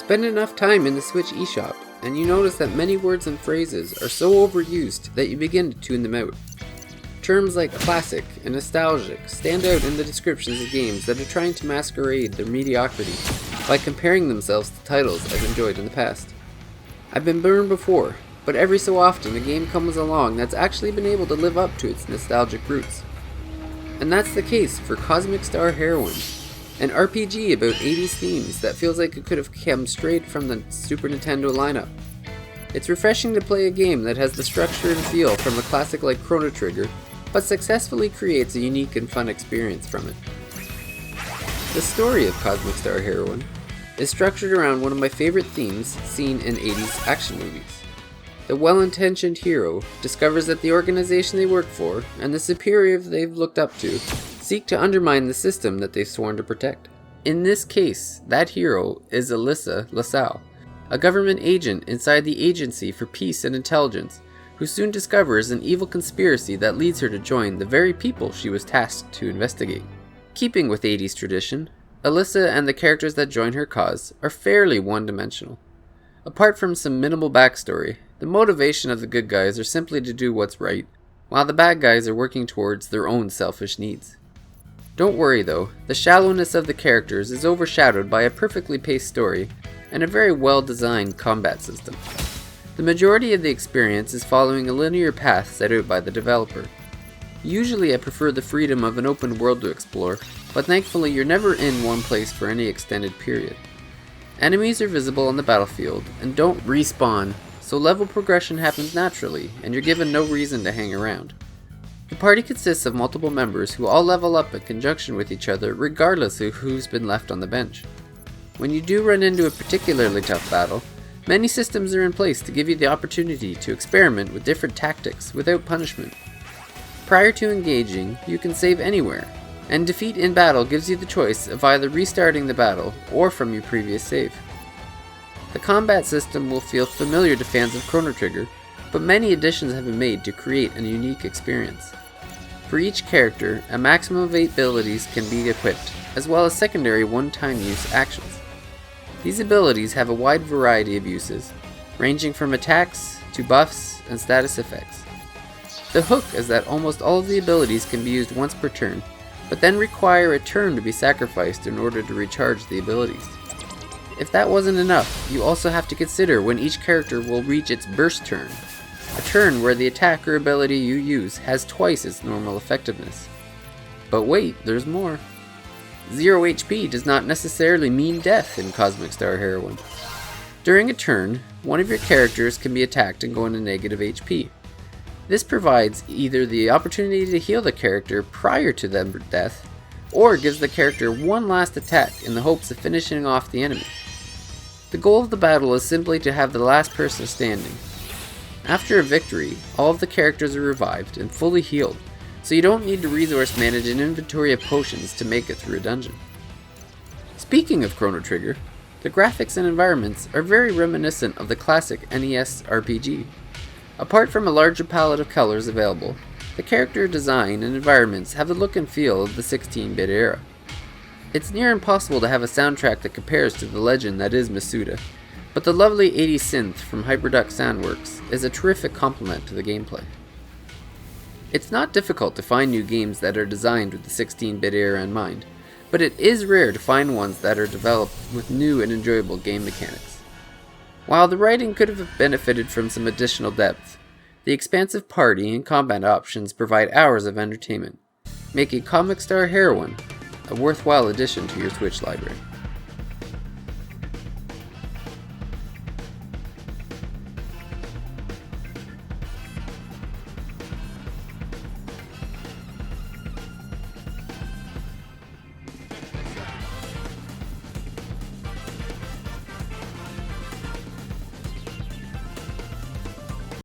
Spend enough time in the Switch eShop, and you notice that many words and phrases are so overused that you begin to tune them out. Terms like classic and nostalgic stand out in the descriptions of games that are trying to masquerade their mediocrity by comparing themselves to titles I've enjoyed in the past. I've been burned before, but every so often a game comes along that's actually been able to live up to its nostalgic roots. And that's the case for Cosmic Star Heroine, an RPG about 80s themes that feels like it could have come straight from the Super Nintendo lineup. It's refreshing to play a game that has the structure and feel from a classic like Chrono Trigger, but successfully creates a unique and fun experience from it. The story of Cosmic Star Heroine is structured around one of my favorite themes seen in 80s action movies. The well-intentioned hero discovers that the organization they work for, and the superior they've looked up to, seek to undermine the system that they've sworn to protect. In this case, that hero is Alyssa LaSalle, a government agent inside the Agency for Peace and Intelligence, who soon discovers an evil conspiracy that leads her to join the very people she was tasked to investigate. Keeping with 80s tradition, Alyssa and the characters that join her cause are fairly one-dimensional. Apart from some minimal backstory, the motivation of the good guys are simply to do what's right, while the bad guys are working towards their own selfish needs. Don't worry though, the shallowness of the characters is overshadowed by a perfectly paced story and a very well-designed combat system. The majority of the experience is following a linear path set out by the developer. Usually I prefer the freedom of an open world to explore, but thankfully you're never in one place for any extended period. Enemies are visible on the battlefield and don't respawn, so level progression happens naturally and you're given no reason to hang around. The party consists of multiple members who all level up in conjunction with each other regardless of who's been left on the bench. When you do run into a particularly tough battle, many systems are in place to give you the opportunity to experiment with different tactics without punishment. Prior to engaging, you can save anywhere, and defeat in battle gives you the choice of either restarting the battle or from your previous save. The combat system will feel familiar to fans of Chrono Trigger, but many additions have been made to create a unique experience. For each character, a maximum of 8 abilities can be equipped, as well as secondary one-time use actions. These abilities have a wide variety of uses, ranging from attacks to buffs and status effects. The hook is that almost all of the abilities can be used once per turn, but then require a turn to be sacrificed in order to recharge the abilities. If that wasn't enough, you also have to consider when each character will reach its burst turn, a turn where the attack or ability you use has twice its normal effectiveness. But wait, there's more. 0 HP does not necessarily mean death in Cosmic Star Heroine. During a turn, one of your characters can be attacked and go into negative HP. This provides either the opportunity to heal the character prior to their death, or gives the character one last attack in the hopes of finishing off the enemy. The goal of the battle is simply to have the last person standing. After a victory, all of the characters are revived and fully healed, so you don't need to resource manage an inventory of potions to make it through a dungeon. Speaking of Chrono Trigger, the graphics and environments are very reminiscent of the classic NES RPG. Apart from a larger palette of colors available, the character design and environments have the look and feel of the 16-bit era. It's near impossible to have a soundtrack that compares to the legend that is Masuda, but the lovely 80s synth from Hyperduck Soundworks is a terrific complement to the gameplay. It's not difficult to find new games that are designed with the 16-bit era in mind, but it is rare to find ones that are developed with new and enjoyable game mechanics. While the writing could have benefited from some additional depth, the expansive party and combat options provide hours of entertainment, making Cosmic Star Heroine a worthwhile addition to your Switch library.